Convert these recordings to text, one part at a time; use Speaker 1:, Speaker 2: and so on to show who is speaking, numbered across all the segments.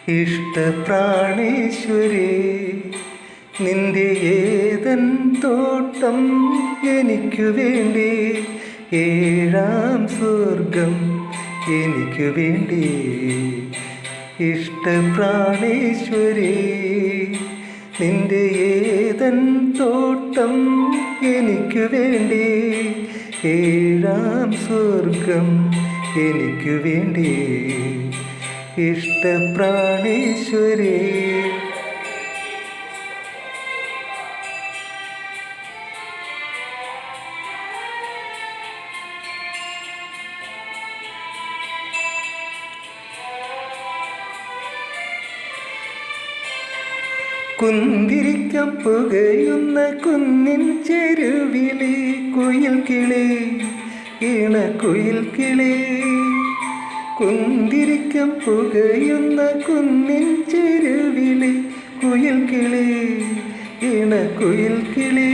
Speaker 1: ഇഷ്ടപ്രാണേശ്വരി, നിന്റെ ഏതൻ തോട്ടം എനിക്കു വേണ്ടി, ഏഴാം സ്വർഗം എനിക്കു വേണ്ടി. ഇഷ്ടപ്രാണേശ്വരി, നിന്റെ ഏതൻ തോട്ടം എനിക്കു വേണ്ടി, ഏഴാം സ്വർഗം എനിക്കു വേണ്ടി. ഇഷ്ടപ്രാണേശ്വരി, കുന്തിരിക്കം പുകയുന്ന കുന്നിൻ ചെരുവിളി, കുയിൽ കിളി ഇണക്കുയിൽ കിളി. കുന്തിരിക്കം പുകയുന്ന കുന്നിൻ ചെരുവിളി, കുയിൽ കിളി ഇണക്കുയിൽ കിളി.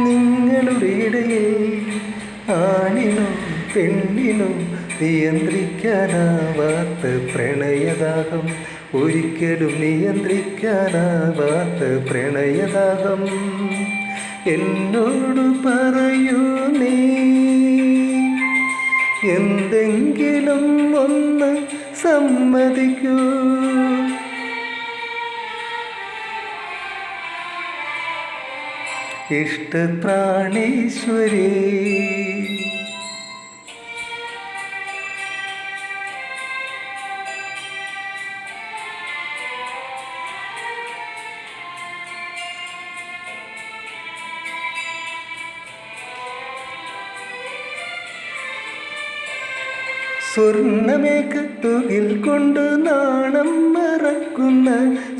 Speaker 1: നിങ്ങളുടെ ഇടയിൽ ആണിനും പെണ്ണിനും നിയന്ത്രിക്കാനാവാത്ത പ്രണയദാഹം, ഒരിക്കലും നിയന്ത്രിക്കാനാവാത്ത പ്രണയദാഹം. എന്നോട് പറയൂ നീ, എന്തെങ്കിലും ഒന്ന് സമ്മതിക്കൂ. ഇഷ്ടപ്രാണേശ്വരി, സ്വർണ്ണമേഘത്തുകിൽ കൊണ്ട് നാണം മറക്കുന്ന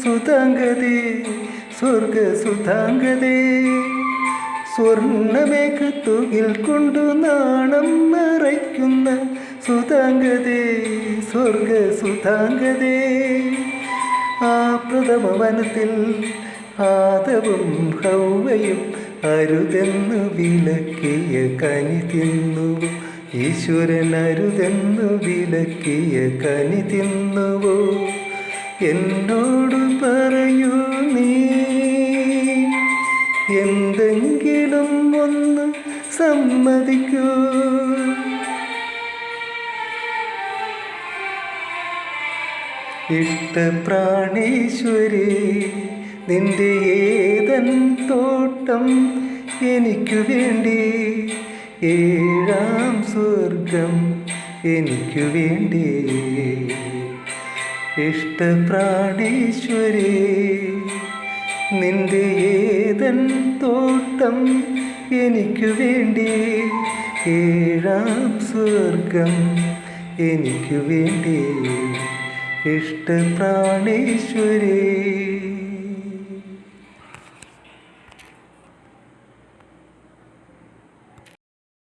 Speaker 1: സുതാംഗതേ, സ്വർഗസുതാംഗതേ. സ്വർണ്ണമേഘത്തുകിൽ കൊണ്ട് നാണം മറയ്ക്കുന്ന സുതാംഗതേ, സ്വർഗസുതാംഗതേ. ആ പ്രഥമവനത്തിൽ ആദവും ഹൗവയും അരുതെന്നു വിലക്കിയ കനി തിന്നു, ഈശ്വരൻ അരുതെന്നു വിലക്കിയ കനി തിന്നുവോ. എന്നോട് പറയൂ നീ, എന്തെങ്കിലും ഒന്ന് സമ്മതിക്കൂ. ഇഷ്ടപ്രാണേശ്വരി, നിന്റെ ഏതൻ തോട്ടം എനിക്കു വേണ്ടി, ഏഴാം സ്വർഗം എനിക്കു വേണ്ടി. ഇഷ്ടപ്രാണേശ്വരി, നിന്റെ ഏതൻ തോട്ടം എനിക്കു വേണ്ടി, ഏഴാം സ്വർഗം എനിക്കു വേണ്ടി. ഇഷ്ടപ്രാണേശ്വരി.